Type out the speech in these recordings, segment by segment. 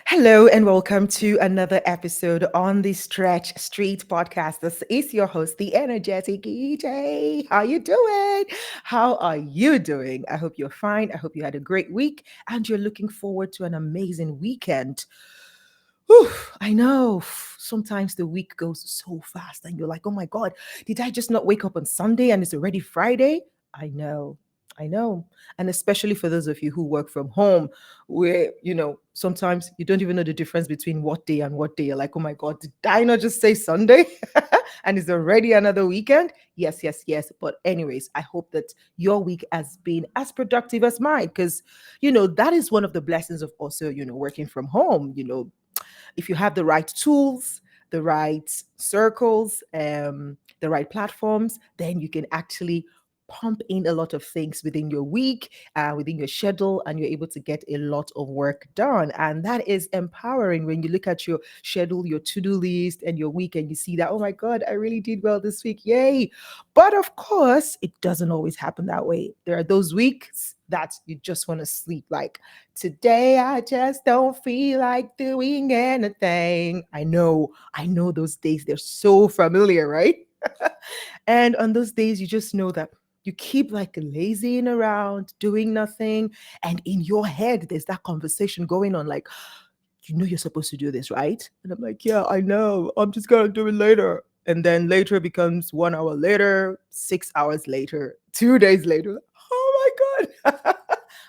Hello and welcome to another episode on the Stretch Street podcast. This is your host, the energetic EJ. How you doing? How are you doing? I hope you're fine. I hope you had a great week and you're looking forward to an amazing weekend. Whew, I know sometimes the week goes so fast and you're like, oh my God, did I just not wake up on Sunday and it's already Friday? I know. I know. And especially for those of you who work from home, where, sometimes you don't even know the difference between what day and what day. You're like, oh my God, did I not just say Sunday? And it's already another weekend? Yes, yes, yes. But, anyways, I hope that your week has been as productive as mine because, that is one of the blessings of also, working from home. If you have the right tools, the right circles, the right platforms, then you can actually pump in a lot of things within your week, within your schedule, and you're able to get a lot of work done. And that is empowering when you look at your schedule, your to do list, and your week, and you see that, oh my God, I really did well this week. Yay. But of course, it doesn't always happen that way. There are those weeks that you just want to sleep. Like, today, I just don't feel like doing anything. I know those days. They're so familiar, right? And on those days, you just know that you keep like lazying around, doing nothing. And in your head, there's that conversation going on like, you're supposed to do this, right? And I'm like, yeah, I know. I'm just going to do it later. And then later becomes 1 hour later, 6 hours later, 2 days later. Oh my God.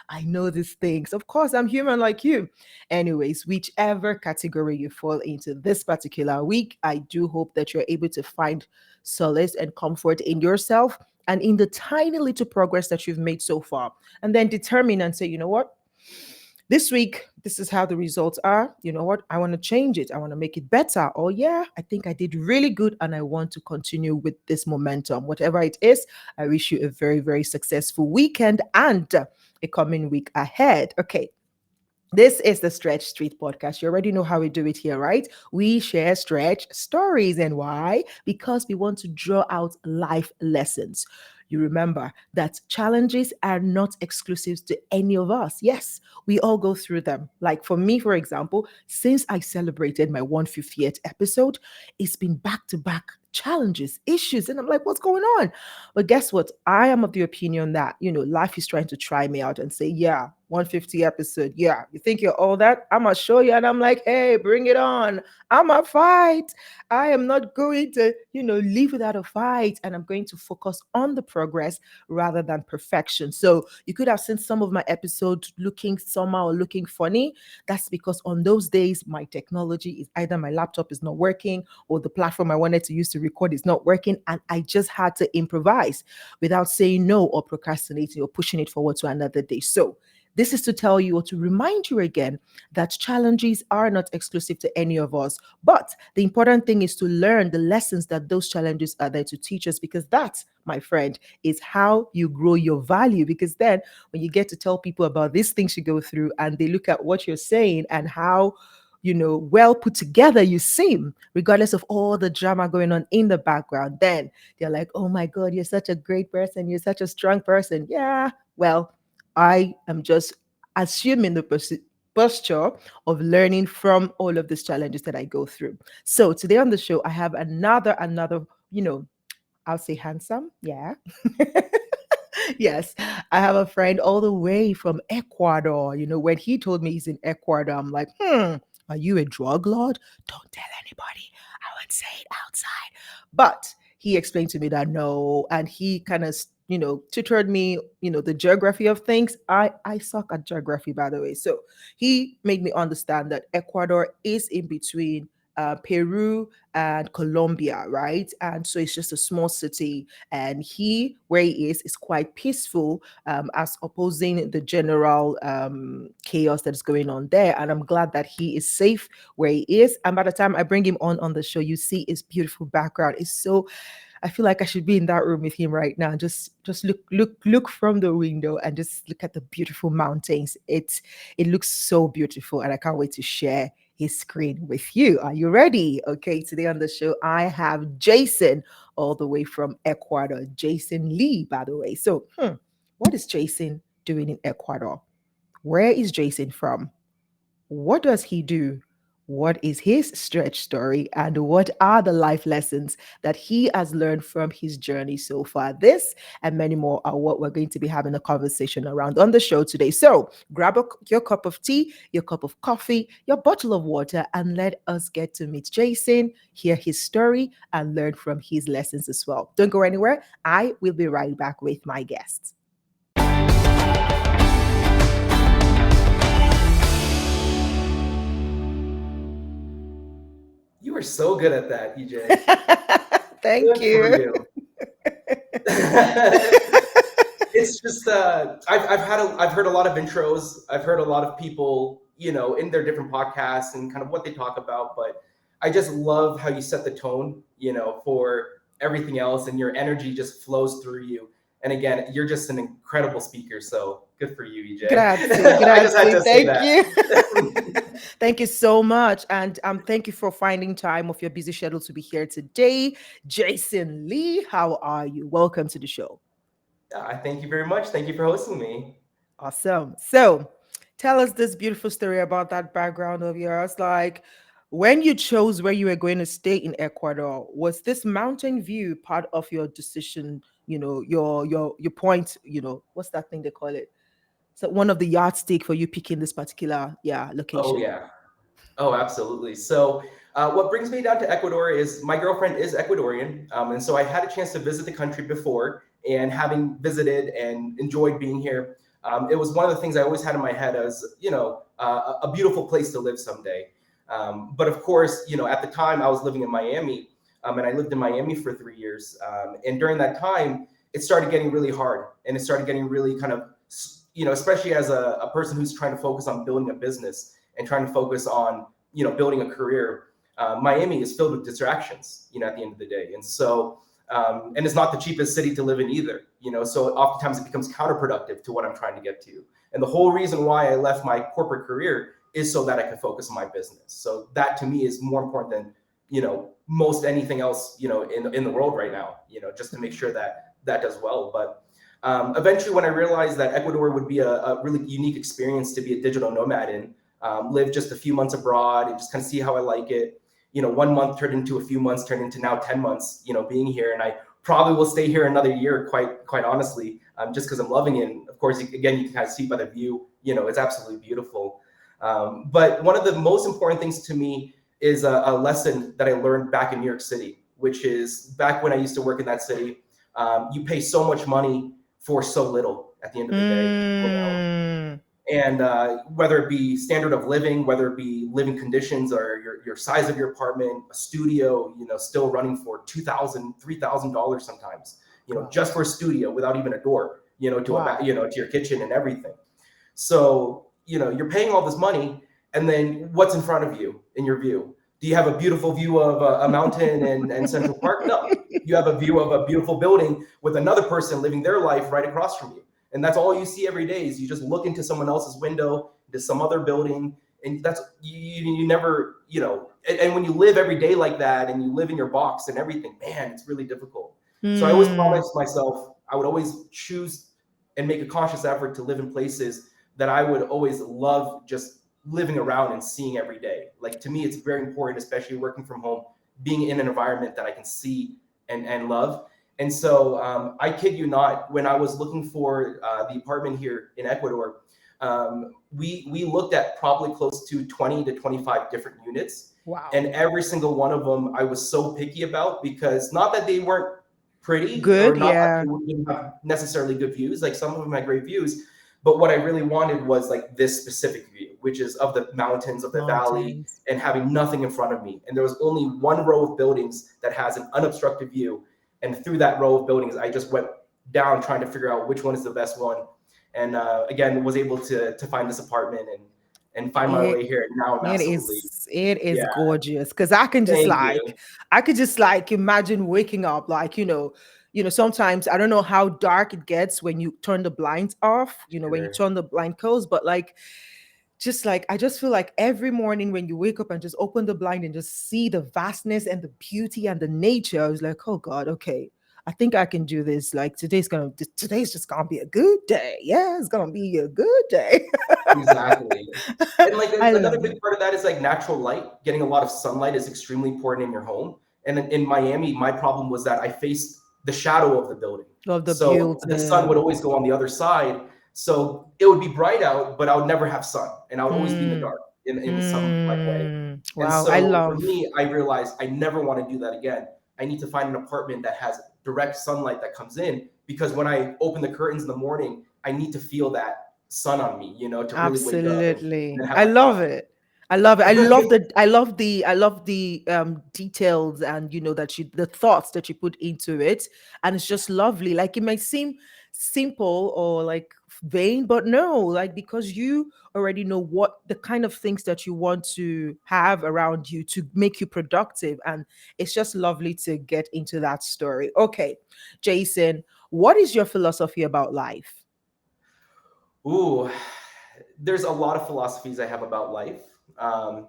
I know these things. Of course, I'm human like you. Anyways, whichever category you fall into this particular week, I do hope that you're able to find solace and comfort in yourself and in the tiny little progress that you've made so far. And then determine and say, you know what? This week, this is how the results are. You know what? I want to change it. I want to make it better. Oh, yeah, I think I did really good and I want to continue with this momentum. Whatever it is, I wish you a very, very successful weekend and a coming week ahead. Okay. This is the Stretch Street podcast. You already know how we do it here, right? We share stretch stories. And why? Because we want to draw out life lessons. You remember that challenges are not exclusive to any of us. Yes, we all go through them. Like for me, for example, since I celebrated my 150th episode, it's been back to back challenges, issues. And I'm like, what's going on? But guess what? I am of the opinion that, life is trying to try me out and say, yeah, 150 episode. Yeah, you think you're all that? I'm gonna show you. And I'm like, hey, bring it on. I'm a fight. I am not going to, live without a fight. And I'm going to focus on the progress rather than perfection. So you could have seen some of my episodes looking somehow or looking funny. That's because on those days, my technology is either my laptop is not working or the platform I wanted to use to record is not working. And I just had to improvise without saying no or procrastinating or pushing it forward to another day. So this is to tell you or to remind you again that challenges are not exclusive to any of us. But the important thing is to learn the lessons that those challenges are there to teach us, because that, my friend, is how you grow your value. Because then when you get to tell people about these things you go through and they look at what you're saying and how well put together you seem, regardless of all the drama going on in the background, then they're like, oh my God, you're such a great person. You're such a strong person. Yeah, well, I am just assuming the posture of learning from all of these challenges that I go through. So today on the show, I have another, I'll say handsome. Yeah. Yes, I have a friend all the way from Ecuador. When he told me he's in Ecuador, I'm like, are you a drug lord? Don't tell anybody. I would say it outside. But he explained to me that no, and he kind of, tutored me, the geography of things. I suck at geography, by the way. So he made me understand that Ecuador is in between Peru and Colombia, right? And so it's just a small city. And where he is quite peaceful, as opposing the general chaos that is going on there. And I'm glad that he is safe where he is. And by the time I bring him on the show, you see his beautiful background. It's so I feel like I should be in that room with him right now. Just look from the window and just look at the beautiful mountains. It looks so beautiful, and I can't wait to share his screen with you. Are you ready? Okay, today on the show I have Jason all the way from Ecuador. Jason Lee, by the way. So, what is Jason doing in Ecuador? Where is Jason from? What does he do? What is his stretch story? And what are the life lessons that he has learned from his journey so far? This and many more are what we're going to be having a conversation around on the show today. So grab your cup of tea, your cup of coffee, your bottle of water, and let us get to meet Jason, hear his story, and learn from his lessons as well. Don't go anywhere. I will be right back with my guests. You were so good at that, EJ. Thank Good for you. you. It's just I've heard a lot of intros. I've heard a lot of people, in their different podcasts and kind of what they talk about, but I just love how you set the tone, for everything else, and your energy just flows through you. And again, you're just an incredible speaker, so good for you, EJ. Grazie, I just had grazie. to say Thank that. you. Thank you so much. And thank you for finding time of your busy schedule to be here today. Jason Lee, how are you? Welcome to the show. I thank you very much. Thank you for hosting me. Awesome. So tell us this beautiful story about that background of yours. Like when you chose where you were going to stay in Ecuador, was this mountain view part of your decision? Your point, what's that thing they call it? So one of the yardstick for you picking this particular, yeah, Oh location. yeah. Oh, absolutely. So, what brings me down to Ecuador is my girlfriend is Ecuadorian. And so I had a chance to visit the country before, and having visited and enjoyed being here, it was one of the things I always had in my head as, a beautiful place to live someday. But of course, at the time I was living in Miami, and I lived in Miami for 3 years. And during that time, it started getting really hard, and it started getting really kind of, especially as a person who's trying to focus on building a business and trying to focus on building a career. Miami is filled with distractions, at the end of the day, and so and it's not the cheapest city to live in either, so oftentimes it becomes counterproductive to what I'm trying to get to. And the whole reason why I left my corporate career is so that I could focus on my business. So that to me is more important than most anything else in the world right now, just to make sure that that does well. But eventually, when I realized that Ecuador would be a really unique experience to be a digital nomad in, live just a few months abroad and just kind of see how I like it. 1 month turned into a few months, turned into now 10 months, being here. And I probably will stay here another year, quite honestly, just because I'm loving it. And of course, again, you can kind of see by the view, it's absolutely beautiful. But one of the most important things to me is a lesson that I learned back in New York City, which is back when I used to work in that city. You pay so much money for so little at the end of the day. Mm, And whether it be standard of living, whether it be living conditions or your size of your apartment, a studio, still running for $2,000, $3,000 sometimes, wow. just for a studio without even a door, Wow. to your kitchen and everything. So, you're paying all this money, and then what's in front of you in your view? Do you have a beautiful view of a mountain and Central Park? No. You have a view of a beautiful building with another person living their life right across from you. And that's all you see every day is you just look into someone else's window, into some other building, and that's you never, and when you live every day like that and you live in your box and everything, man, it's really difficult. So I always Mm, promised myself I would always choose and make a conscious effort to live in places that I would always love just living around and seeing every day. Like to me, it's very important, especially working from home, being in an environment that I can see and love. And so I kid you not, when I was looking for the apartment here in Ecuador, we looked at probably close to 20 to 25 different units. wow. And every single one of them I was so picky about, because not that they weren't pretty or Good, not that yeah. they wouldn't have necessarily good views. Like some of them had great views, but what I really wanted was like this specific view, which is of the mountains, of the valley, Mountains. and having nothing in front of me. And there was only one row of buildings that has an unobstructed view. And through that row of buildings, I just went down trying to figure out which one is the best one. And again, was able to find this apartment and find my It way here. And now I'm absolutely, it is yeah, gorgeous because I can just thank like you. I could just like imagine waking up like sometimes I don't know how dark it gets when you turn the blinds off, when you Sure. turn the blind closed, but like just like I just feel like every morning when you wake up and just open the blind and just see the vastness and the beauty and the nature, I was like, oh God, okay. I think I can do this. Like today's just gonna be a good day. Yeah, it's gonna be a good day. Exactly. And like I another love big it. part of that is like natural light. Getting a lot of sunlight is extremely important in your home. And in Miami, my problem was that I faced the shadow of the building. Love the So the sun would building. always go on the other side. So it would be bright out, but I would never have sun. And I would always be in the Mm, dark in some like way. And wow, I so for love. me, I realized I never want to do that again. I need to find an apartment that has direct sunlight that comes in because when I open the curtains in the morning, I need to feel that sun on me, to really wake up and Absolutely. then have I my love coffee. it. I love it. I love the details and that you the thoughts that you put into it. And it's just lovely. Like it may seem simple or like vain, but no, like because you already know what the kind of things that you want to have around you to make you productive. And it's just lovely to get into that story. Okay, Jason, what is your philosophy about life? Ooh, there's a lot of philosophies I have about life. Um,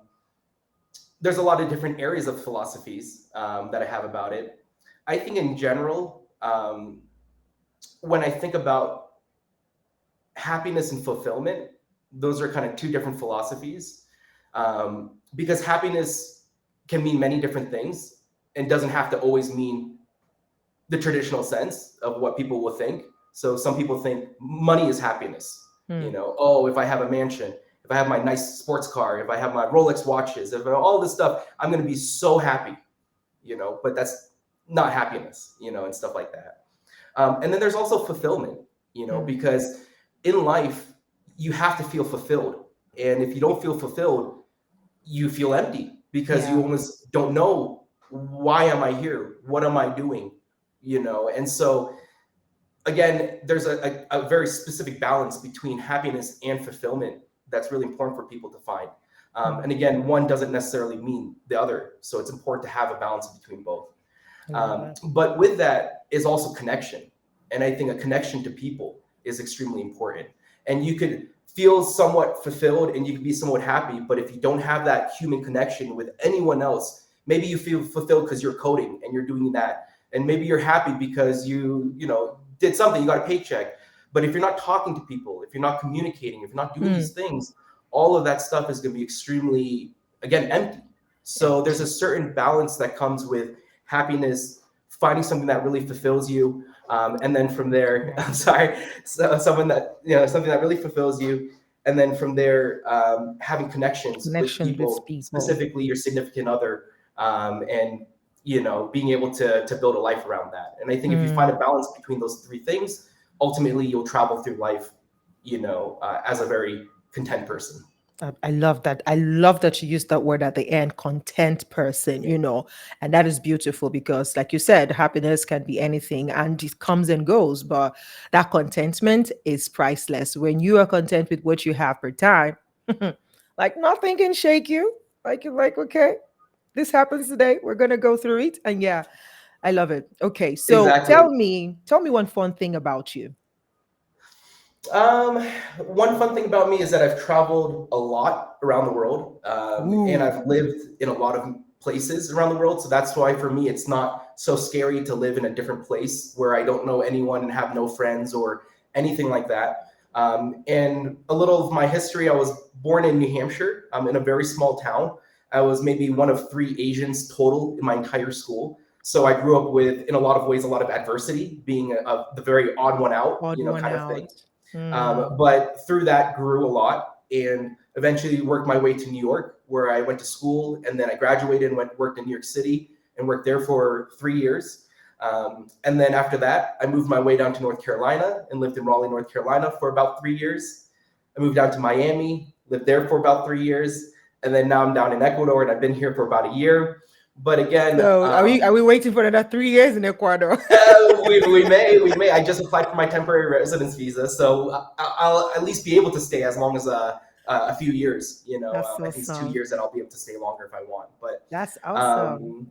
there's a lot of different areas of philosophies that I have about it. I think in general, when I think about happiness and fulfillment, those are kind of two different philosophies because happiness can mean many different things and doesn't have to always mean the traditional sense of what people will think. So some people think money is happiness. Hmm. Oh, if I have a mansion, if I have my nice sports car, if I have my Rolex watches, if all this stuff, I'm going to be so happy. But that's not happiness, and stuff like that. And then there's also fulfillment, Hmm. because in life you have to feel fulfilled, and if you don't feel fulfilled, you feel empty because you Yeah. almost don't know why am I here, what am I doing, and so again, there's a very specific balance between happiness and fulfillment that's really important for people to find. Hmm. And again, one doesn't necessarily mean the other, so it's important to have a balance between both. I love that. But with that is also connection. And I think a connection to people is extremely important. And you could feel somewhat fulfilled and you can be somewhat happy, but if you don't have that human connection with anyone else, maybe you feel fulfilled because you're coding and you're doing that. And maybe you're happy because you did something, you got a paycheck. But if you're not talking to people, if you're not communicating, if you're not doing Hmm. these things, all of that stuff is going to be extremely, again, empty. So there's a Empty. certain balance that comes with happiness, finding something that really fulfills you, and then from there, I'm Wow. sorry, so someone that something that really fulfills you, and then from there, having connections with Connection with people, people. specifically your significant other, and being able to build a life around that. And I think if you find a Hmm. balance between those three things, ultimately you'll travel through life, as a very content person. I love that. I love that you used that word at the end, content person, and that is beautiful because, like you said, happiness can be anything and it comes and goes, but that contentment is priceless. When you are content with what you have per time, like nothing can shake you. Like you're like, okay, this happens today. We're gonna go through it. And yeah, I love it. Okay, so Exactly. tell me one fun thing about you. Um, one fun thing about me is that I've traveled a lot around the world, and Ooh, I've lived in a lot of places around the world. So that's why for me, it's not so scary to live in a different place where I don't know anyone and have no friends or anything like that. And a little of my history, I was born in New Hampshire, in a very small town. I was maybe one of three Asians total in my entire school. So I grew up with, in a lot of ways, a lot of adversity, being the very odd one out, odd one kind of out. thing. Mm, But through that grew a lot and eventually worked my way to New York, where I went to school and then I graduated and worked in New York City and worked there for 3 years. And then after that, I moved my way down to North Carolina and lived in Raleigh, North Carolina for about 3 years. I moved down to Miami, lived there for about 3 years. And then now I'm down in Ecuador and I've been here for about a year. But again, so are we waiting for another 3 years in Ecuador? we may. I just applied for my temporary residence visa, so I'll at least be able to stay as long as a few years. That's I think it's 2 years awesome. that I'll be able to stay longer if I want. But That's awesome. um,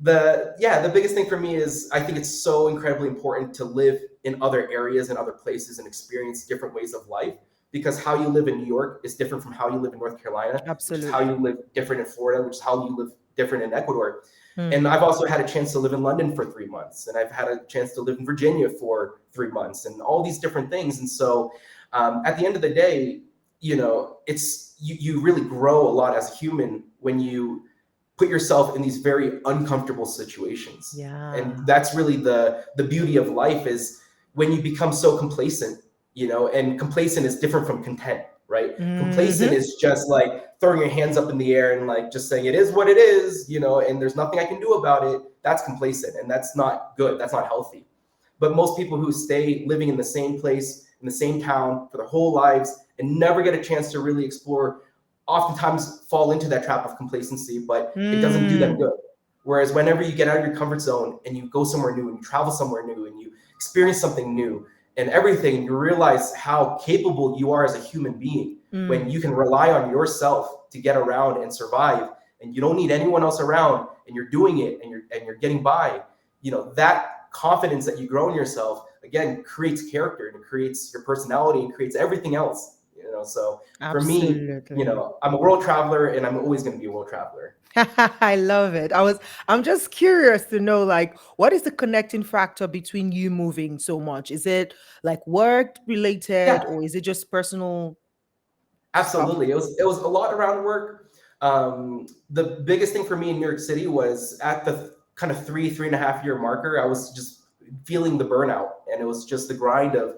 the biggest thing for me is I think it's so incredibly important to live in other areas and other places and experience different ways of life because how you live in New York is different from how you live in North Carolina, which is how you Absolutely. live different in Florida, which is how you live different in Ecuador. And Hmm. I've also had a chance to live in London for 3 months, and I've had a chance to live in Virginia for 3 months, and all these different things. And so, at the end of the day, it's you really grow a lot as a human when you put yourself in these very uncomfortable situations. And Yeah. that's really the beauty of life, is when you become so complacent. And complacent is different from content, right? Complacent Hmm. is just like throwing your hands up in the air and like just saying it is what it is, and there's nothing I can do about it. That's complacent, and that's not good. That's not healthy. But most people who stay living in the same place, in the same town for their whole lives and never get a chance to really explore, oftentimes fall into that trap of complacency, but it doesn't do them Mm. good. Whereas whenever you get out of your comfort zone and you go somewhere new and you travel somewhere new and you experience something new and everything, you realize how capable you are as a human being when Mm. you can rely on yourself to get around and survive, and you don't need anyone else around, and you're doing it, and you're getting by. That confidence that you grow in yourself, again, creates character, and it creates your personality and creates everything else. So for me, Absolutely. I'm a world traveler, and I'm always going to be a world traveler. I love it. I'm just curious to know, like, what is the connecting factor between you moving so much? Is it like work related, Yeah, or is it just personal stuff? absolutely. It was a lot around work. The biggest thing for me in New York City was at the kind of 3.5 year marker. I was just feeling the burnout, and it was just the grind of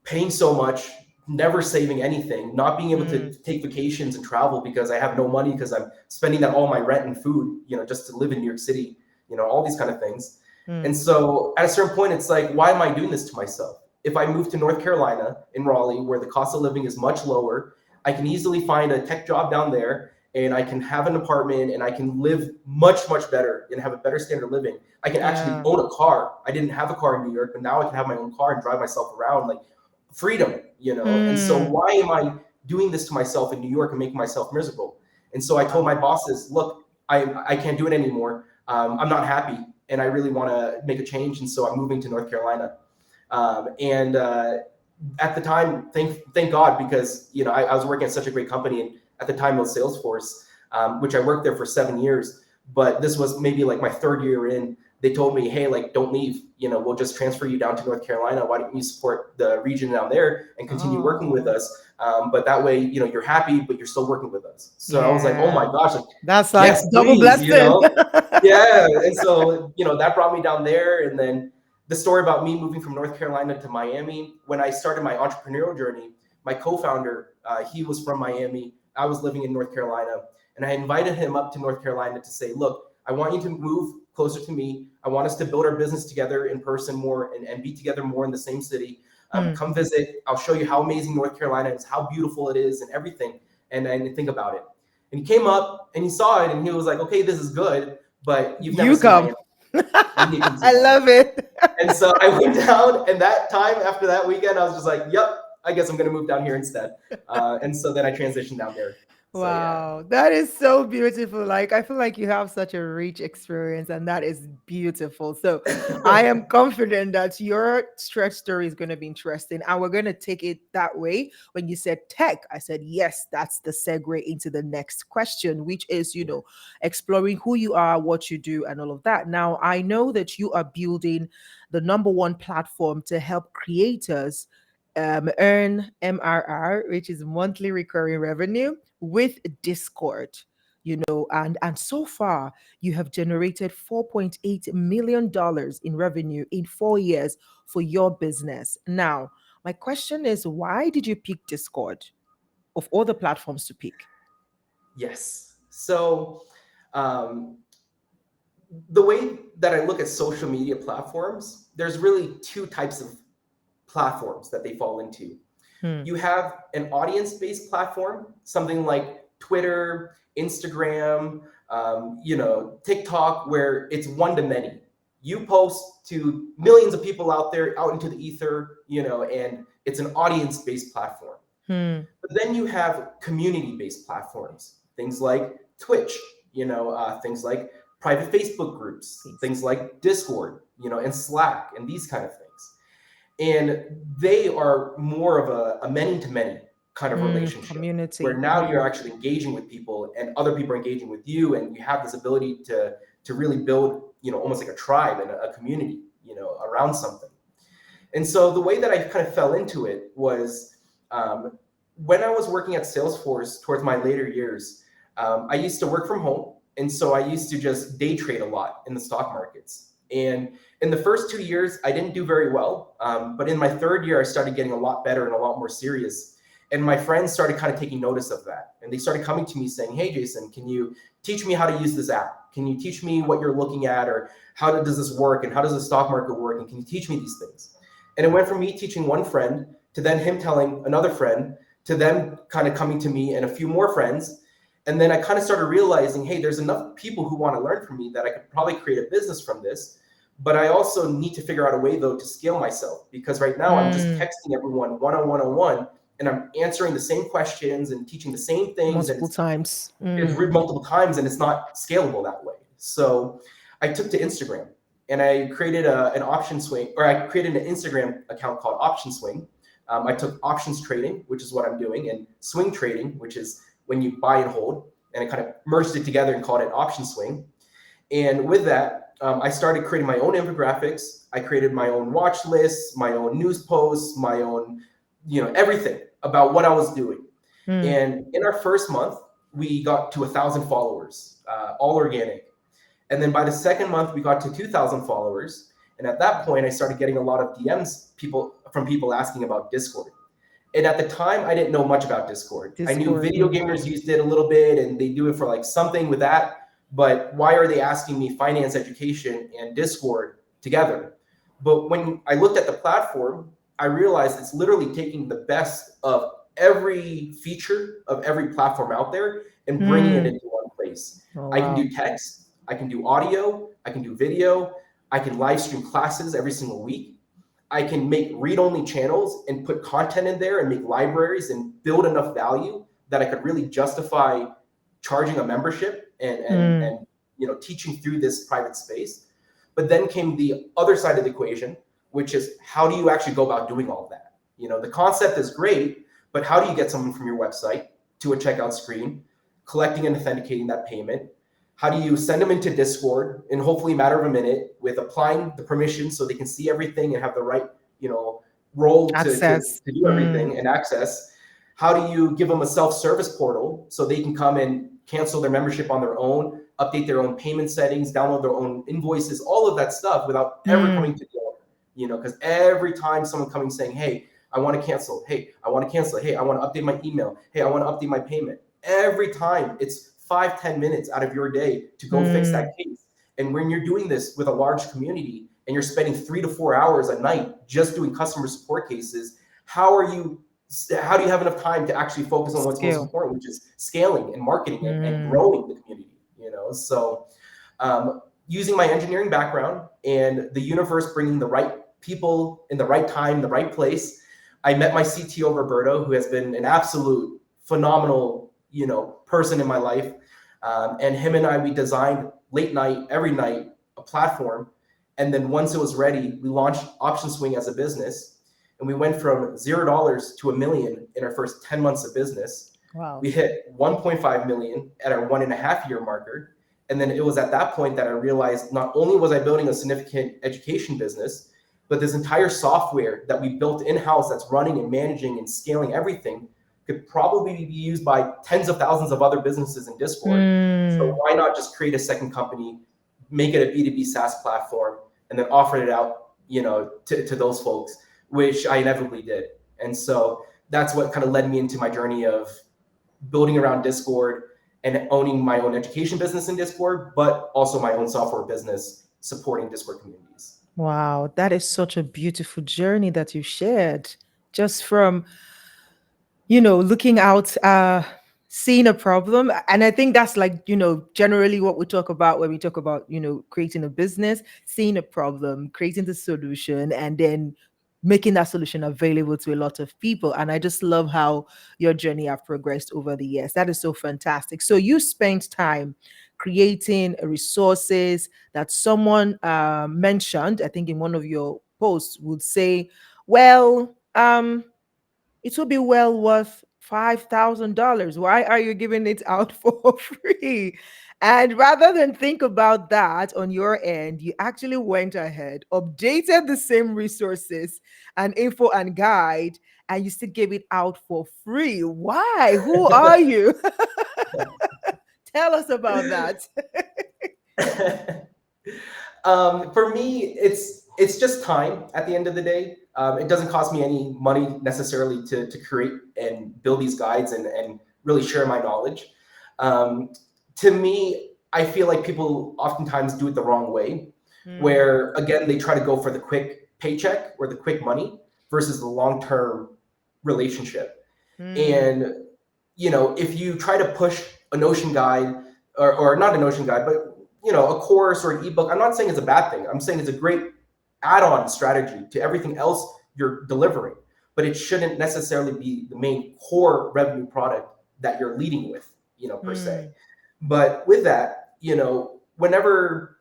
paying so much, never saving anything, not being able to Mm. take vacations and travel because I have no money, because I'm spending that all my rent and food, just to live in New York City, all these kind of things. And Mm. so at a certain point, it's like, why am I doing this to myself? If I move to North Carolina in Raleigh, where the cost of living is much lower, I can easily find a tech job down there, and I can have an apartment, and I can live much, much better and have a better standard of living. I can actually Yeah. own a car. I didn't have a car in New York, but now I can have my own car and drive myself around. Like, freedom. And so Mm. why am I doing this to myself in New York and making myself miserable? And so I told Wow. my bosses, look, I can't do it anymore. I'm not happy, and I really want to make a change. And so I'm moving to North Carolina. And At the time, thank God, because I was working at such a great company, and at the time it was Salesforce, which I worked there for 7 years. But this was maybe like my third year in. They told me, hey, like, don't leave. We'll just transfer you down to North Carolina. Why don't you support the region down there and continue working with Oh, us? But that way, you're happy, but you're still working with us. So I was like, oh my yeah. gosh, like, That's like yes, double please. blessing. Yeah. And so that brought me down there, and then the story about me moving from North Carolina to Miami. When I started my entrepreneurial journey, my co-founder, he was from Miami. I was living in North Carolina, and I invited him up to North Carolina to say, look, I want you to move closer to me. I want us to build our business together in person more, and be together more in the same city. Hmm. Come visit. I'll show you how amazing North Carolina is, how beautiful it is, and everything. And think about it. And he came up and he saw it, and he was like, okay, this is good, but you've never You seen come. Miami. You need to come see I Miami. love it. And so I went down, and that time after that weekend, I was just like, yep, I guess I'm going to move down here instead. And so then I transitioned down there. So yeah. Wow, that is so beautiful. Like, I feel like you have such a rich experience, and that is beautiful. So, I am confident that your stretch story is going to be interesting, and we're going to take it that way. When you said tech, I said, yes, that's the segue into the next question, which is, exploring who you are, what you do, and all of that. Now, I know that you are building the number one platform to help creators earn MRR, which is monthly recurring revenue, with Discord. And so far you have generated $4.8 million in revenue in 4 years for your business. Now, my question is, why did you pick Discord of all the platforms to pick? Yes. So um, the way that I look at social media platforms, there's really two types of platforms that they fall into. Hmm. You have an audience-based platform, something like Twitter, Instagram, TikTok, where it's one to many. You post to millions of people out there, out into the ether, and it's an audience-based platform. Hmm. But then you have community-based platforms, things like Twitch, things like private Facebook groups, Please. things like Discord, and Slack, and these kind of things. And they are more of a many to many kind of Hmm. relationship, where Community. now Hmm. you're actually engaging with people, and other people are engaging with you, and you have this ability to to really build, almost like a tribe and a community, around something. And so the way that I kind of fell into it was, when I was working at Salesforce towards my later years, I used to work from home. And so I used to just day trade a lot in the stock markets. And in the first 2 years, I didn't do very well. But in my third year, I started getting a lot better and a lot more serious. And my friends started kind of taking notice of that. And they started coming to me saying, hey, Jason, can you teach me how to use this app? Can you teach me what you're looking at? Or does this work? And how does the stock market work? And can you teach me these things? And it went from me teaching one friend to then him telling another friend to them kind of coming to me and a few more friends. And then I kind of started realizing, hey, there's enough people who want to learn from me that I could probably create a business from this. But I also need to figure out a way, though, to scale myself, because right now I'm just texting everyone one-on-one, and I'm answering the same questions and teaching the same things. And Multiple times. it's read multiple times, and it's not scalable that way. So I took to Instagram, and I created an OptionsSwing, or I created an Instagram account called OptionsSwing. I took options trading, which is what I'm doing, and swing trading, which is when you buy and hold, and I kind of merged it together and called it OptionsSwing. And with that, I started creating my own infographics. I created my own watch lists, my own news posts, my own, everything about what I was doing. And in our first month, we got to 1,000 followers, all organic. And then by the second month, we got to 2,000 followers. And at that point, I started getting a lot of DMs from people asking about Discord. And at the time, I didn't know much about Discord. I knew video gamers used it a little bit, and they do it for like something with that. But why are they asking me finance education and Discord together? But when I looked at the platform, I realized it's literally taking the best of every feature of every platform out there and bringing it into one place. Oh, I can do text, I can do audio, I can do video, I can live stream classes every single week. I can make read-only channels and put content in there and make libraries and build enough value that I could really justify charging a membership and teaching through this private space. But then came the other side of the equation, which is how do you actually go about doing all of that? The concept is great, but how do you get someone from your website to a checkout screen, collecting and authenticating that payment? How do you send them into Discord in hopefully a matter of a minute with applying the permissions so they can see everything and have the right, role to do everything and access? How do you give them a self-service portal so they can come and cancel their membership on their own, update their own payment settings, download their own invoices, all of that stuff without ever coming to the owner? Because every time someone coming saying, hey, I want to cancel. Hey, I want to cancel. Hey, I want to update my email. Hey, I want to update my payment. Every time it's 5-10 minutes out of your day to go fix that case. And when you're doing this with a large community and you're spending 3 to 4 hours a night just doing customer support cases, how do you have enough time to actually focus on what's most important, which is scaling and marketing and growing the community? So using my engineering background and the universe bringing the right people in the right time, the right place, I met my CTO, Roberto, who has been an absolute phenomenal person in my life. And him and I, we designed late night, every night, a platform. And then once it was ready, we launched OptionsSwing as a business. And we went from $0 to $1 million in our first 10 months of business. Wow. We hit 1.5 million at our 1.5-year marker. And then it was at that point that I realized not only was I building a significant education business, but this entire software that we built in-house that's running and managing and scaling everything could probably be used by tens of thousands of other businesses in Discord. So why not just create a second company, make it a B2B SaaS platform, and then offer it out, to those folks, which I inevitably did. And so that's what kind of led me into my journey of building around Discord and owning my own education business in Discord, but also my own software business supporting Discord communities. Wow, that is such a beautiful journey that you shared. Just from looking out, seeing a problem. And I think that's like, generally what we talk about when we talk about, creating a business, seeing a problem, creating the solution, and then making that solution available to a lot of people. And I just love how your journey have progressed over the years. That is so fantastic. So you spent time creating resources that someone mentioned, I think in one of your posts would say, well, it will be well worth $5,000. Why are you giving it out for free? And rather than think about that on your end, you actually went ahead, updated the same resources and info and guide, and you still gave it out for free. Why? Who are you? Tell us about that. For me, it's just time at the end of the day. It doesn't cost me any money necessarily to create and build these guides and really share my knowledge. Um, to me, I feel like people oftentimes do it the wrong way, Mm, where again, they try to go for the quick paycheck or the quick money versus the long term relationship. mm, And if you try to push a Notion guide or not a Notion guide, but a course or an ebook, I'm not saying it's a bad thing. I'm saying it's a great add-on strategy to everything else you're delivering, but it shouldn't necessarily be the main core revenue product that you're leading with, per se. mm, But with that, whenever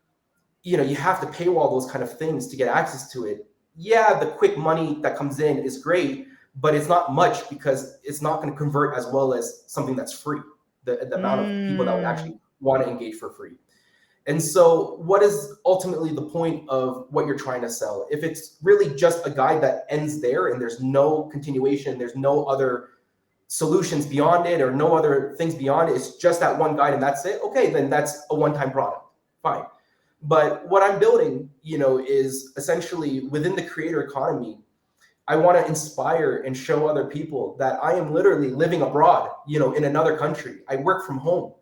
you have to paywall those kind of things to get access to it. Yeah, the quick money that comes in is great, but it's not much because it's not going to convert as well as something that's free. The amount of people that would mm, actually want to engage for free. And so, what is ultimately the point of what you're trying to sell? If it's really just a guide that ends there and there's no continuation, there's no other solutions beyond it or no other things beyond it, it's just that one guide and that's it. Okay, then that's a one-time product. Fine. But what I'm building, is essentially within the creator economy. I want to inspire and show other people that I am literally living abroad, in another country. I work from home,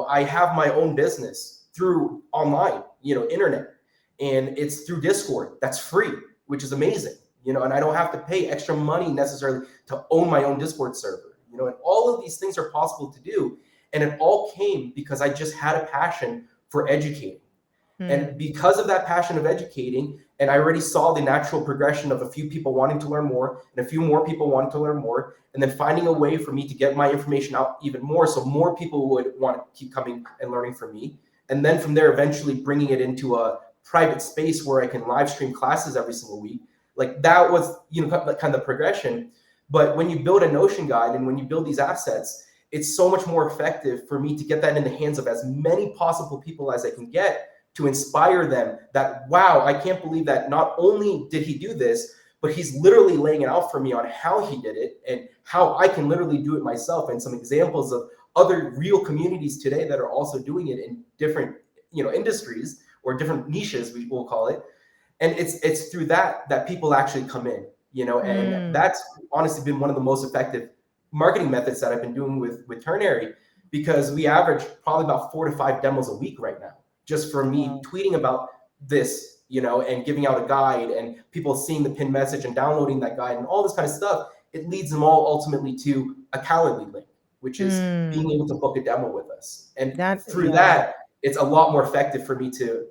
I have my own business through online, internet, and it's through Discord. That's free, which is amazing, and I don't have to pay extra money necessarily to own my own Discord server, and all of these things are possible to do. And it all came because I just had a passion for educating. And mm, because of that passion of educating, and I already saw the natural progression of a few people wanting to learn more and a few more people wanting to learn more, and then finding a way for me to get my information out even more so more people would want to keep coming and learning from me. And then from there, eventually bringing it into a private space where I can live stream classes every single week. Like that was, kind of the progression. But when you build a Notion guide and when you build these assets, it's so much more effective for me to get that in the hands of as many possible people as I can get to inspire them that, wow, I can't believe that not only did he do this, but he's literally laying it out for me on how he did it and how I can literally do it myself, and some examples of other real communities today that are also doing it in different industries or different niches, we will call it. And it's through that people actually come in, and mm. that's honestly been one of the most effective marketing methods that I've been doing with Ternary, because we average probably about 4 to 5 demos a week right now, just for me Wow. tweeting about this, and giving out a guide and people seeing the pinned message and downloading that guide and all this kind of stuff. It leads them all ultimately to a Calendly link, which is being Mm. able to book a demo with us. And That, through yeah. that, it's a lot more effective for me to,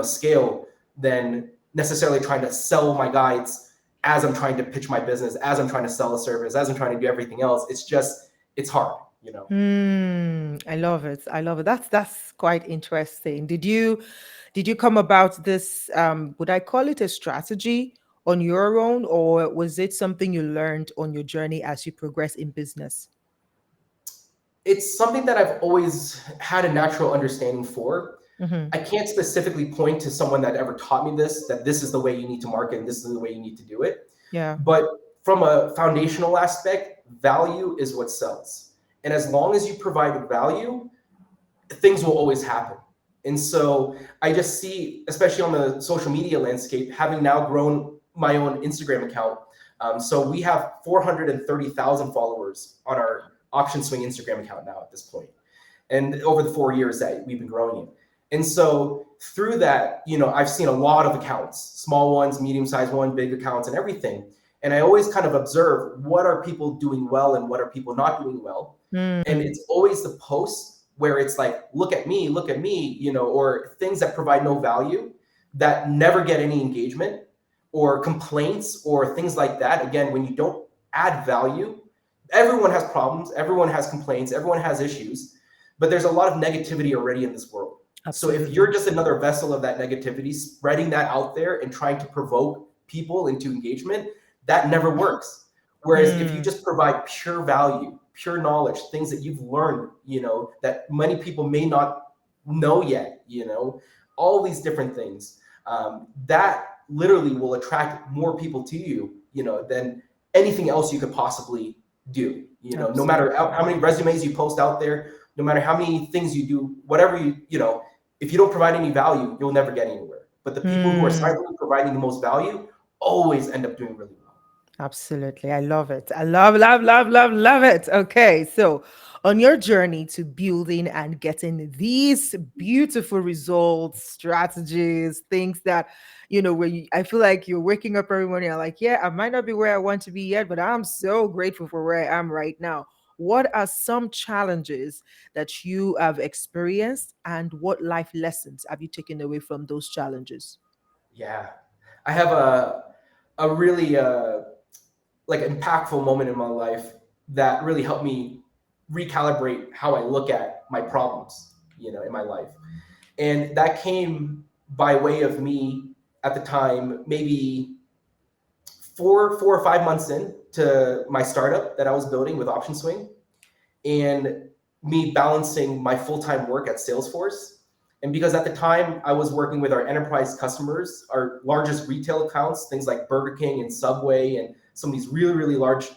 scale than necessarily trying to sell my guides as I'm trying to pitch my business, as I'm trying to sell a service, as I'm trying to do everything else. It's hard. I love it. I love it. That's quite interesting. Did you come about this, would I call it a strategy on your own, or was it something you learned on your journey as you progress in business? It's something that I've always had a natural understanding for. Hmm. I can't specifically point to someone that ever taught me this, that this is the way you need to market and this is the way you need to do it. Yeah. But from a foundational aspect, value is what sells. And as long as you provide value, things will always happen. And so I just see, especially on the social media landscape, having now grown my own Instagram account. So we have 430,000 followers on our OptionsSwing Instagram account now at this point, and over the 4 years that we've been growing it. And so through that, I've seen a lot of accounts, small ones, medium-sized ones, big accounts, and everything. And I always kind of observe what are people doing well and what are people not doing well. And Mm, it's always the posts where it's like, look at me, or things that provide no value, that never get any engagement or complaints or things like that. Again, when you don't add value, everyone has problems, everyone has complaints, everyone has issues, but there's a lot of negativity already in this world. So if you're absolutely. just another vessel of that negativity, spreading that out there and trying to provoke people into engagement, that never works. Whereas if you Mm, just provide pure value, pure knowledge, things that you've learned, that many people may not know yet, all these different things, that literally will attract more people to you, than anything else you could possibly do. No matter absolutely. how many resumes you post out there, no matter how many things you do, whatever if you don't provide any value, you'll never get anywhere. But the people who are Mm. silently providing the most value always end up doing really well. Absolutely. I love it. I love, love, love, love, love it. Okay. So, on your journey to building and getting these beautiful results, strategies, things that, where I feel like you're waking up every morning, you're like, yeah, I might not be where I want to be yet, but I'm so grateful for where I am right now. What are some challenges that you have experienced, and what life lessons have you taken away from those challenges? Yeah, I have a really like impactful moment in my life that really helped me recalibrate how I look at my problems, in my life. And that came by way of me at the time, maybe 4 or 5 months in to my startup that I was building with OptionsSwing, and me balancing my full-time work at Salesforce. And because at the time I was working with our enterprise customers, our largest retail accounts, things like Burger King and Subway and some of these really, really large,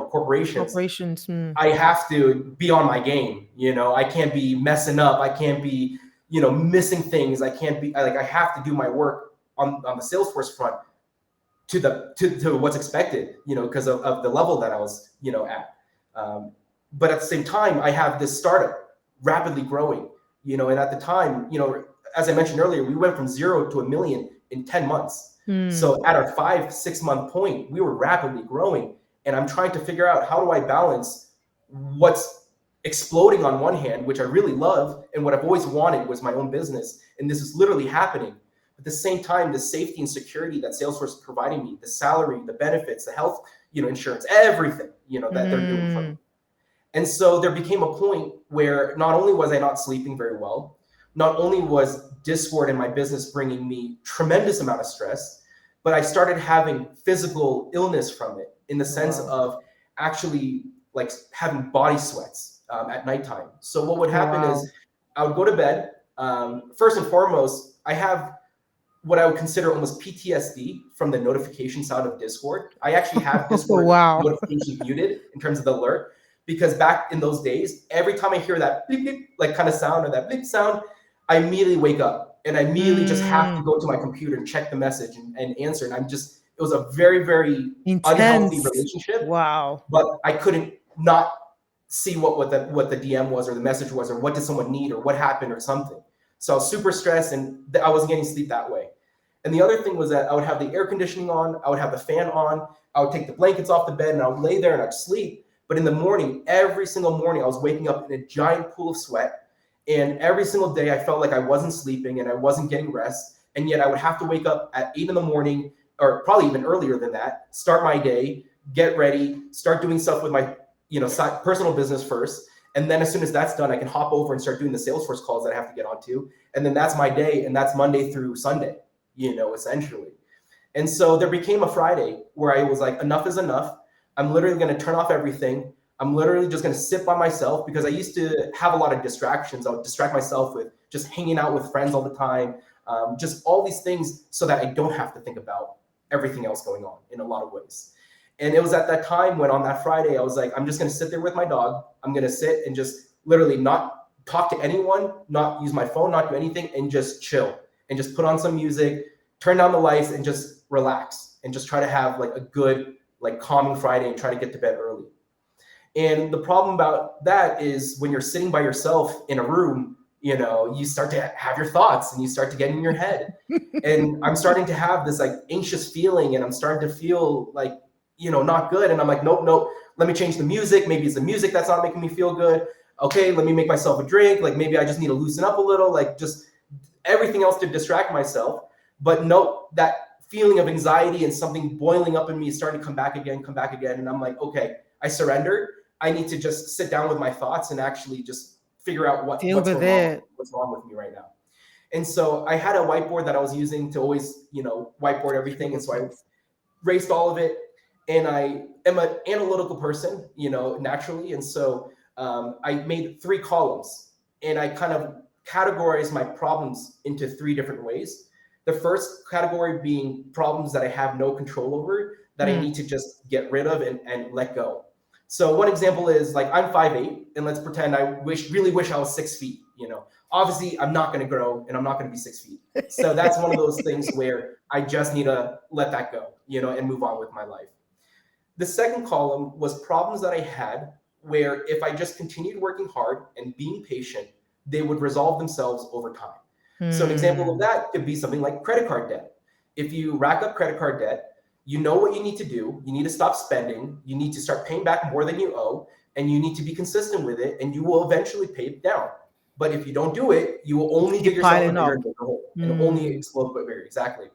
corporations, Corporations. Hmm. I have to be on my game. I can't be messing up. I can't be, missing things. I can't be like I have to do my work on the Salesforce front to what's expected, because of the level that I was, at. But at the same time, I have this startup rapidly growing, and at the time, as I mentioned earlier, we went from 0 to 1 million in 10 months. Hmm. So at our 5, 6 month point, we were rapidly growing. And I'm trying to figure out, how do I balance what's exploding on one hand, which I really love, and what I've always wanted was my own business. And this is literally happening. At the same time, the safety and security that Salesforce is providing me, the salary, the benefits, the health, insurance, everything, that they're doing for me. Hmm. And so there became a point where not only was I not sleeping very well, not only was discord in my business bringing me tremendous amount of stress, but I started having physical illness from it, in the sense Wow. of actually like having body sweats at nighttime. So what would happen is Wow. I would go to bed. First and foremost, I have what I would consider almost PTSD from the notification sound of Discord. I actually have Discord Wow. notifications muted in terms of the alert, because back in those days, every time I hear that bleep, bleep, like kind of sound, or that bleep sound, I immediately wake up and I immediately just have to Mm, go to my computer and check the message and answer. And it was a very, very unhealthy intense. relationship, Wow. but I couldn't not see what the DM was, or the message was, or what did someone need, or what happened, or something. So I was super stressed, and I wasn't getting sleep that way. And the other thing was that I would have the air conditioning on, I would have the fan on, I would take the blankets off the bed, and I would lay there and I'd sleep. But in the morning, every single morning, I was waking up in a giant pool of sweat. And every single day, I felt like I wasn't sleeping and I wasn't getting rest. And yet I would have to wake up at 8 in the morning, or probably even earlier than that, start my day, get ready, start doing stuff with my personal business first. And then as soon as that's done, I can hop over and start doing the Salesforce calls that I have to get onto. And then that's my day, and that's Monday through Sunday, essentially. And so there became a Friday where I was like, enough is enough. I'm literally going to turn off everything. I'm literally just going to sit by myself, because I used to have a lot of distractions. I would distract myself with just hanging out with friends all the time, just all these things, so that I don't have to think about everything else going on in a lot of ways. And it was at that time when, on that Friday, I was like, I'm just going to sit there with my dog. I'm going to sit and just literally not talk to anyone, not use my phone, not do anything, and just chill, and just put on some music, turn down the lights, and just relax, and just try to have like a good, like calming Friday, and try to get to bed early. And the problem about that is, when you're sitting by yourself in a room, you start to have your thoughts, and you start to get in your head. And I'm starting to have this like anxious feeling, and I'm starting to feel like, not good. And I'm like, nope, nope, let me change the music. Maybe it's the music that's not making me feel good. Okay, let me make myself a drink. Like, maybe I just need to loosen up a little, like just everything else to distract myself. But no, that feeling of anxiety and something boiling up in me is starting to come back again, come back again. And I'm like, okay, I surrendered. I need to just sit down with my thoughts and actually just figure out Deal what's with going on, it. what's wrong with me right now. And so I had a whiteboard that I was using to always, whiteboard everything. And so I Process. erased all of it. and I am an analytical person, naturally. And so I made three columns, and I kind of categorized my problems into three different ways. The first category being problems that I have no control over, that I Mm, need to just get rid of and let go. So one example is like I'm 5'8", and let's pretend I really wish I was 6 feet. Obviously I'm not going to grow, and I'm not going to be 6 feet. So that's one of those things where I just need to let that go, and move on with my life. The second column was problems that I had where if I just continued working hard and being patient, they would resolve themselves over time. So an example of mm. that could be something like credit card debt. If you rack up credit card debt, you know what you need to do. You need to stop spending. You need to start paying back more than you owe, and you need to be consistent with it, and you will eventually pay it down. But if you don't do it, you will only dig Keep yourself a piling bigger up. and bigger hole, and only Mm, explode bigger. Exactly.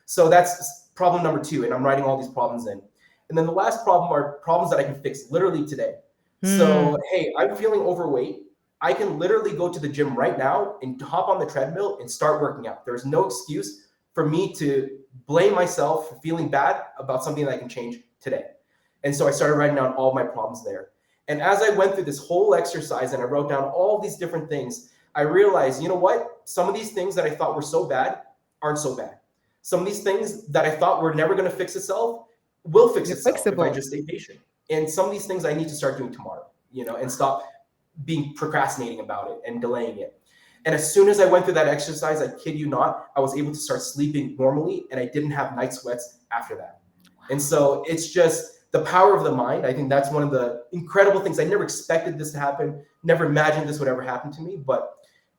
So that's problem number two, and I'm writing all these problems in. And then the last problem are problems that I can fix literally today. So, mm. hey, I'm feeling overweight. I can literally go to the gym right now and hop on the treadmill and start working out. There's no excuse for me to blame myself for feeling bad about something that I can change today. And so I started writing down all my problems there. And as I went through this whole exercise and I wrote down all these different things, I realized, you know what? Some of these things that I thought were so bad aren't so bad. Some of these things that I thought were never going to fix itself will fix They're itself if I fixable. just stay patient. And some of these things I need to start doing tomorrow, and stop being procrastinating about it and delaying it. And as soon as I went through that exercise, I kid you not, I was able to start sleeping normally, and I didn't have night sweats after that. And so it's just the power of the mind. I think that's one of the incredible things. I never expected this to happen, never imagined this would ever happen to me. But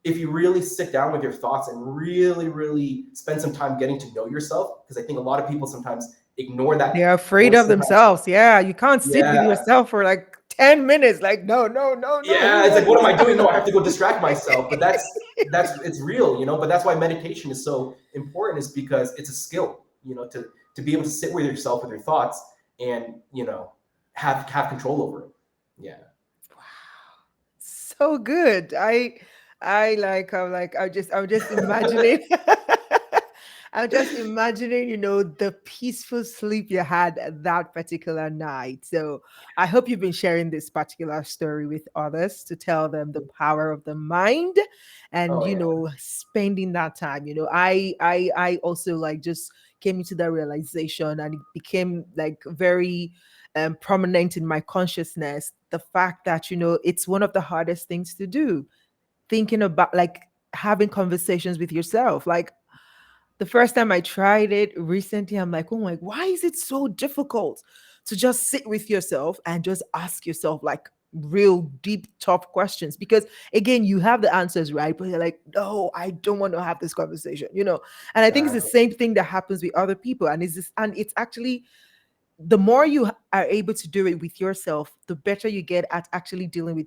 if you really sit down with your thoughts and really, really spend some time getting to know yourself, because I think a lot of people sometimes ignore They're that afraid voice of sometimes. themselves. Yeah, you can't sit with Yeah. yourself for like 10 minutes. Like, no, no, no, no. Yeah. Who It's like, wants what am this? I doing? No, I have to go distract myself. But that's it's real, but that's why meditation is so important, is because it's a skill, to be able to sit with yourself with your thoughts and, have control over it. Yeah. So good. I'm just imagining. I'm just imagining, the peaceful sleep you had that particular night. So I hope you've been sharing this particular story with others to tell them the power of the mind and, Oh yeah. spending that time. I also like just came into that realization, and it became like very prominent in my consciousness, the fact that it's one of the hardest things to do, thinking about like having conversations with yourself. Like the first time I tried it recently, I'm like, oh my, why is it so difficult to just sit with yourself and just ask yourself like real deep tough questions? Because again, you have the answers, right? But you're like, no, I don't want to have this conversation. And I think it's the Exactly. same thing that happens with other people, and it's actually the more you are able to do it with yourself, the better you get at actually dealing with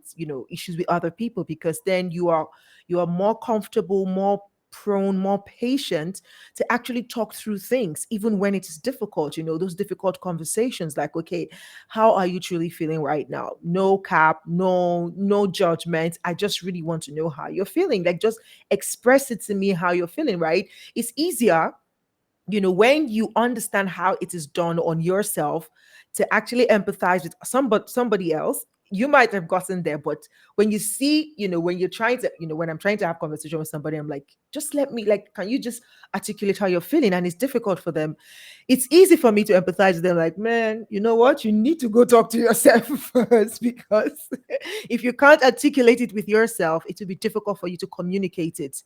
issues with other people, because then you are more comfortable, more prone, more patient to actually talk through things even when it is difficult, those difficult conversations, like, okay, how are you truly feeling right now? No cap, no judgment. I just really want to know how you're feeling. Like, just express it to me how you're feeling, right? It's easier, when you understand how it is done on yourself, to actually empathize with somebody else. You might have gotten there, but when you see, when you're trying to, when I'm trying to have conversation with somebody, I'm like, just let me, like, can you just articulate how you're feeling? And it's difficult for them. It's easy for me to empathize with them, like, man, you know what, you need to go talk to yourself first, because if you can't articulate it with yourself, it will be difficult for you to communicate it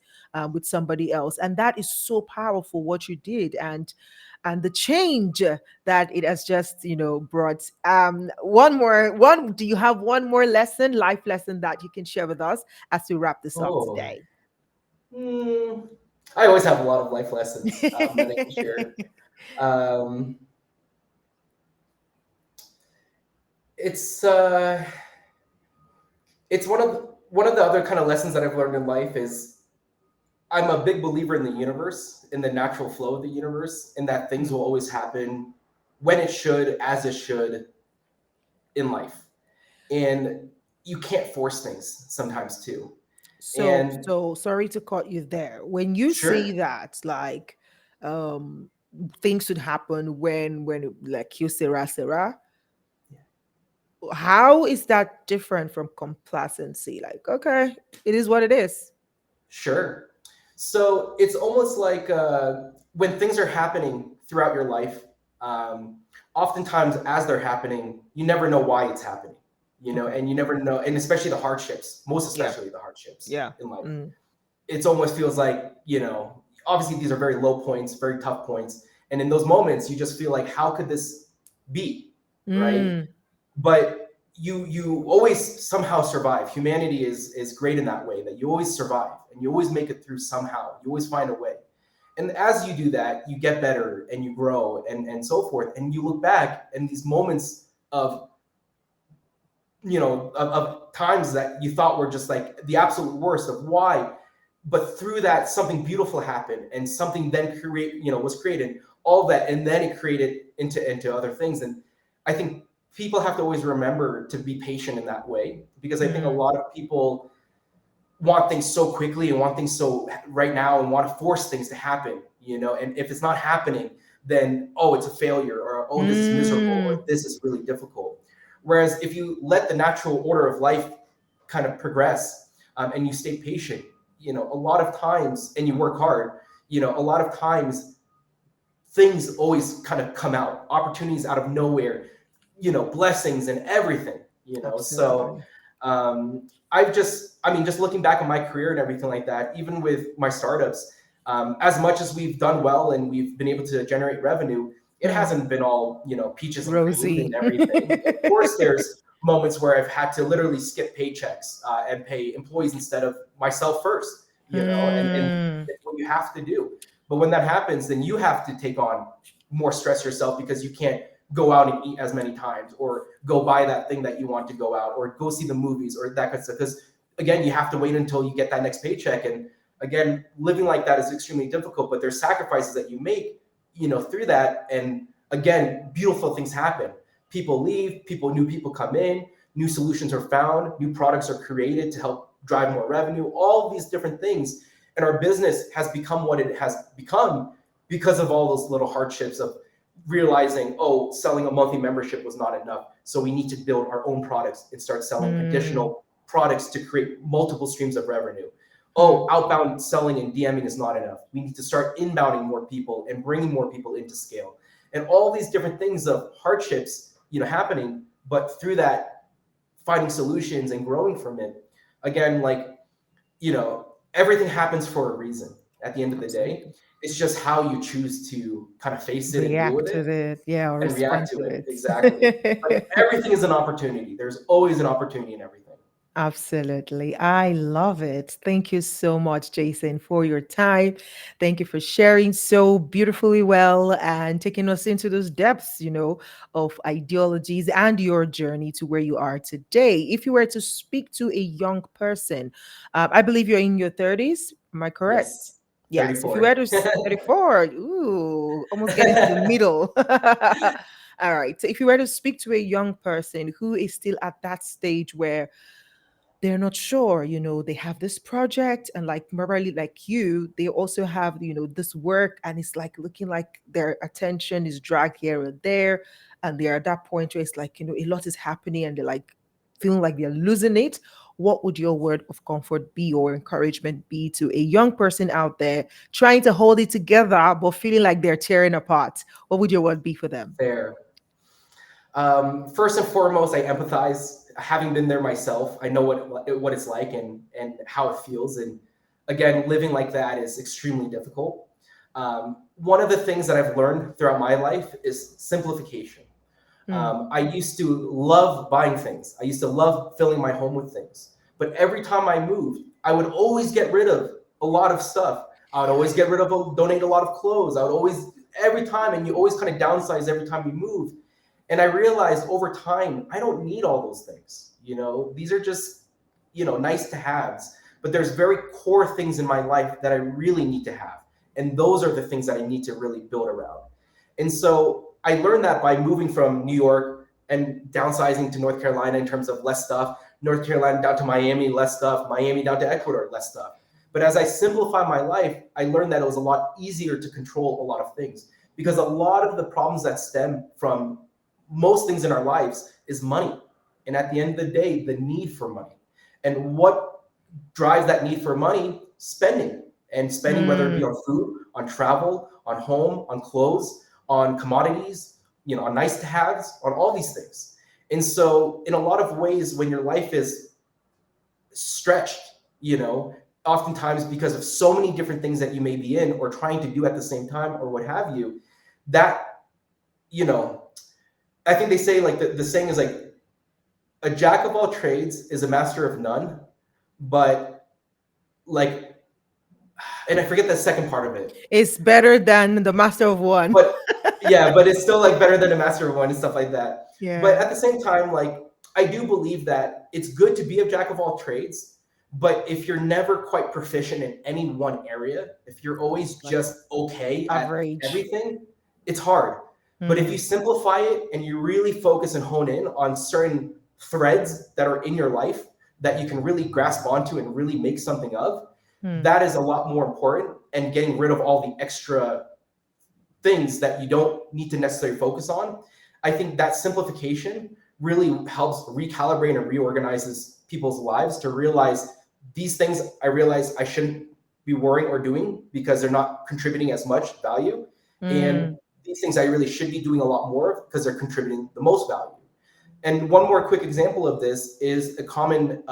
with somebody else. And that is so powerful what you did, and the change that it has just brought. One Do you have one more life lesson that you can share with us as we wrap this up Oh. today? Hmm. I always have a lot of life lessons that I can share. Um, it's it's one of the other kind of lessons that I've learned in life is I'm a big believer in the universe, in the natural flow of the universe, and that things will always happen when it should, as it should in life. And you can't force things sometimes too. So, And sorry to cut you there. When you say sure. that, like, um, things should happen when like you Sarah. Yeah. How is that different from complacency? Like, okay, it is what it is. Sure. So it's almost like when things are happening throughout your life, um, oftentimes as they're happening, you never know why it's happening, Okay. and you never know, and especially the hardships, most Yeah. especially the hardships Yeah. in life. Mm. It almost feels like, obviously these are very low points, very tough points. And in those moments, you just feel like, how could this be? Right. Mm. But you always somehow survive. Humanity is great in that way, that you always survive and you always make it through somehow. You always find a way. And as you do that, you get better and you grow and so forth. And you look back and these moments of of times that you thought were just like the absolute worst of why, but through that something beautiful happened and something then was created, all that, and then it created into other things. And I think people have to always remember to be patient in that way, because I think a Mm. lot of people want things so quickly and want things so right now and want to force things to happen, and if it's not happening, then oh, it's a failure, or oh, this is miserable, or Mm. this is really difficult. Whereas if you let the natural order of life kind of progress, and you stay patient, a lot of times, and you work hard, a lot of times things always kind of come out, opportunities out of nowhere, blessings and everything, so Absolutely. I mean, just looking back on my career and everything like that, even with my startups, as much as we've done well and we've been able to generate revenue, it Mm. hasn't been all, peaches and cream Rosy. and everything. Of course, there's moments where I've had to literally skip paychecks, and pay employees instead of myself first, and Mm. it's what you have to do. But when that happens, then you have to take on more stress yourself, because you can't go out and eat as many times, or go buy that thing that you want to go out, or go see the movies, or that kind of stuff. Because again, you have to wait until you get that next paycheck. And again, living like that is extremely difficult, but there's sacrifices that you make, through that. And again, beautiful things happen. People leave, new people come in, new solutions are found, new products are created to help drive more revenue, all these different things. And our business has become what it has become because of all those little hardships of realizing, oh, selling a monthly membership was not enough. So we need to build our own products and start selling Mm. additional products to create multiple streams of revenue. Oh, Mm. outbound selling and DMing is not enough. We need to start inbounding more people and bringing more people into scale. And all these different things of hardships, happening, but through that, finding solutions and growing from it. Again, like, everything happens for a reason at the end of the day. Absolutely. It's just how you choose to kind of face it and deal with React it to it. Yeah, or and react respond to to it. Exactly. But it. everything is an opportunity. There's always an opportunity in everything. Absolutely. I love it. Thank you so much, Jason, for your time. Thank you for sharing so beautifully well and taking us into those depths, of ideologies and your journey to where you are today. If you were to speak to a young person, I believe you're in your 30s. Am I correct? Yes. Yes. If you were 34. to 34, ooh, almost getting to the middle. All right. So if you were to speak to a young person who is still at that stage where they're not sure, they have this project, and like probably like you, they also have, this work, and it's like looking like their attention is dragged here or there, and they're at that point where it's like, a lot is happening and they're like feeling like they're losing it. What would your word of comfort be or encouragement be to a young person out there trying to hold it together but feeling like they're tearing apart? What would your word be for them? Fair. First and foremost, I empathize. Having been there myself, I know what it's like and how it feels. And again, living like that is extremely difficult. One of the things that I've learned throughout my life is simplification. Mm. I used to love buying things. I used to love filling my home with things. But every time I moved, I would always get rid of a lot of stuff. I would always get rid of, donate a lot of clothes. I would always, every time, and you always kind of downsize every time you move. And I realized over time, I don't need all those things. These are just, nice to haves. But there's very core things in my life that I really need to have. And those are the things that I need to really build around. And so I learned that by moving from New York and downsizing to North Carolina in terms of less stuff, North Carolina down to Miami, less stuff, Miami down to Ecuador, less stuff. But as I simplified my life, I learned that it was a lot easier to control a lot of things because a lot of the problems that stem from most things in our lives is money. And at the end of the day, the need for money. And what drives that need for money? Spending. And spending, whether it be Mm, on food, on travel, on home, on clothes, on commodities, on nice to haves, on all these things. And so, in a lot of ways, when your life is stretched, you know, oftentimes because of so many different things that you may be in or trying to do at the same time or what have you, that, you know, I think they say like the saying is like a jack of all trades is a master of none, but like, and I forget the second part of it, it's better than the master of one. but yeah, but it's still like better than a master of one and stuff like that. But Yeah. at the same time, like I do believe that it's good to be a jack of all trades, but if you're never quite proficient in any one area, if you're always Like just okay at average. everything, it's hard. But if you Mm, simplify it and you really focus and hone in on certain threads that are in your life that you can really grasp onto and really make something of, mm, that is a lot more important, and getting rid of all the extra things that you don't need to necessarily focus on. I think that simplification really helps recalibrate and reorganizes people's lives to realize these things I realize I shouldn't be worrying or doing because they're not contributing as much value. And mm, these things I really should be doing a lot more of because they're contributing the most value. And one more quick example of this is a common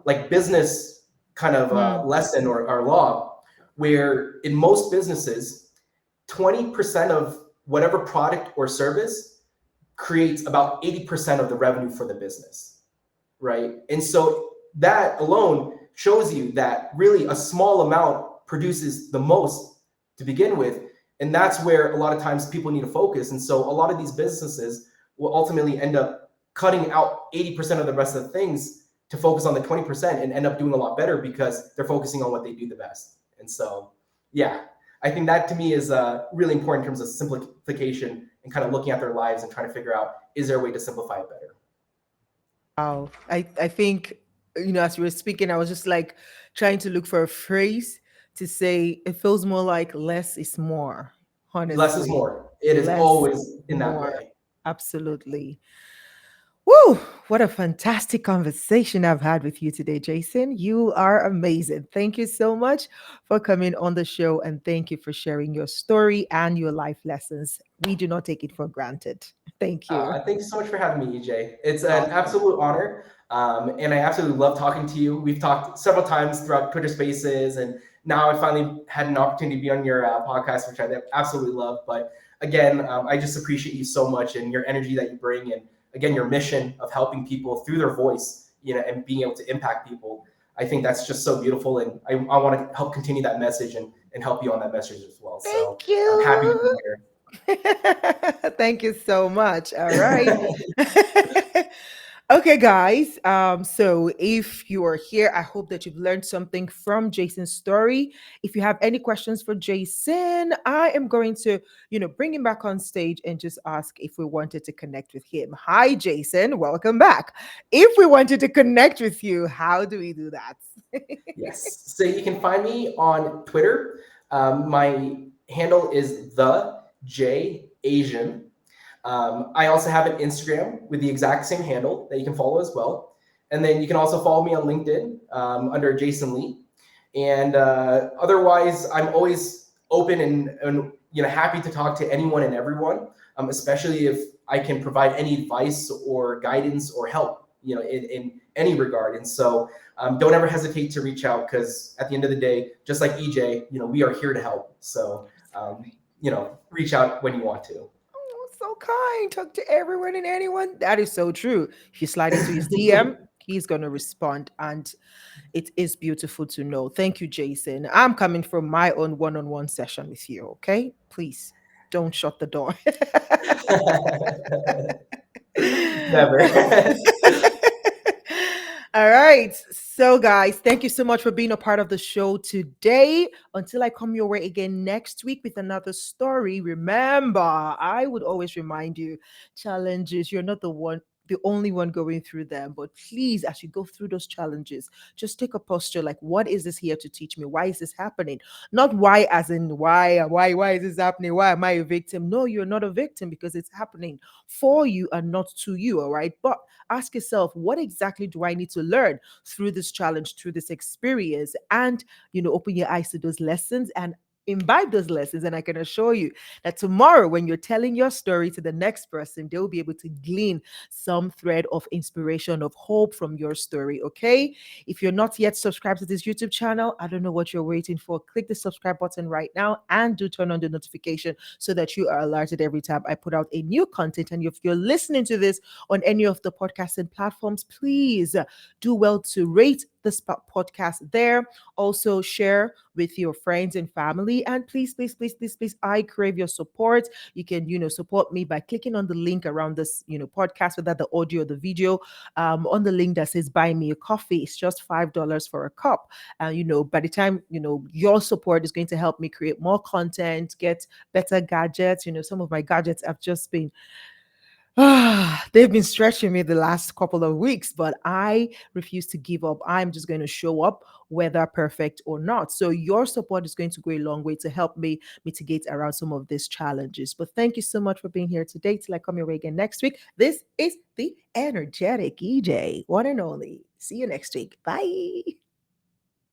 like business kind of mm. lesson or law, where in most businesses 20% of whatever product or service creates about 80% of the revenue for the business, right? And so that alone shows you that really a small amount produces the most to begin with. And that's where a lot of times people need to focus. And so a lot of these businesses will ultimately end up cutting out 80% of the rest of the things to focus on the 20% and end up doing a lot better because they're focusing on what they do the best. And so, yeah, I think that to me is really important in terms of simplification and kind of looking at their lives and trying to figure out, is there a way to simplify it better? Wow. I think, as you were speaking, I was just like trying to look for a phrase to say it feels more like less is more, Less is honestly. more. It is Less always is in that more. way. Absolutely. Woo! What a fantastic conversation I've had with you today, Jason. You are amazing. Thank you so much for coming on the show, and thank you for sharing your story and your life lessons. We do not take it for granted. Thank you. Thank you so much for having me, EJ. It's an Awesome. absolute honor. And I absolutely love talking to you. We've talked several times throughout Twitter Spaces, and now I finally had an opportunity to be on your podcast, which I absolutely love. But again, I just appreciate you so much and your energy that you bring, and again, your mission of helping people through their voice, and being able to impact people. I think that's just so beautiful, and I want to help continue that message and help you on that message as well. So Thank I'm happy to be you. here. Thank you so much. All right. Okay, guys. So if you are here, I hope that you've learned something from Jason's story. If you have any questions for Jason, I am going to, bring him back on stage and just ask if we wanted to connect with him. Hi, Jason. Welcome back. If we wanted to connect with you, how do we do that? Yes. So you can find me on Twitter. My handle is the J Asian. I also have an Instagram with the exact same handle that you can follow as well. And then you can also follow me on LinkedIn under Jason Lee. And otherwise, I'm always open and happy to talk to anyone and everyone, especially if I can provide any advice or guidance or help, in any regard. And so don't ever hesitate to reach out because at the end of the day, just like EJ, we are here to help. So reach out when you want to. Oh, so kind. Talk to everyone and anyone. That is so true. If you slide into his DM, he's going to respond. And it is beautiful to know. Thank you, Jason. I'm coming from my own one on one session with you. Okay. Please don't shut the door. Never. All right. So, guys, thank you so much for being a part of the show today. Until I come your way again next week with another story, remember, I would always remind you challenges, you're not the one. the only one going through them. But please, as you go through those challenges, just take a posture like, what is this here to teach me? Why is this happening? Not why, as in why is this happening? Why am I a victim? No, you're not a victim because it's happening for you and not to you. All right. But ask yourself, what exactly do I need to learn through this challenge, through this experience? And, open your eyes to those lessons and imbibe those lessons. And I can assure you that tomorrow, when you're telling your story to the next person, they'll be able to glean some thread of inspiration, of hope from your story. Okay. If you're not yet subscribed to this YouTube channel, I don't know what you're waiting for. Click the subscribe button right now and do turn on the notification so that you are alerted every time I put out a new content. And if you're listening to this on any of the podcasting platforms, please do well to rate this podcast there. Also, share with your friends and family. And please, please, please, please, please, I crave your support. You can, support me by clicking on the link around this, podcast, whether the audio or the video, on the link that says buy me a coffee. It's just $5 for a cup. By the time, your support is going to help me create more content, get better gadgets. Some of my gadgets have just been they've been stretching me the last couple of weeks, but I refuse to give up. I'm just going to show up, whether perfect or not. So, your support is going to go a long way to help me mitigate around some of these challenges. But thank you so much for being here today. Till I come your way again next week. This is the energetic EJ, one and only. See you next week. Bye.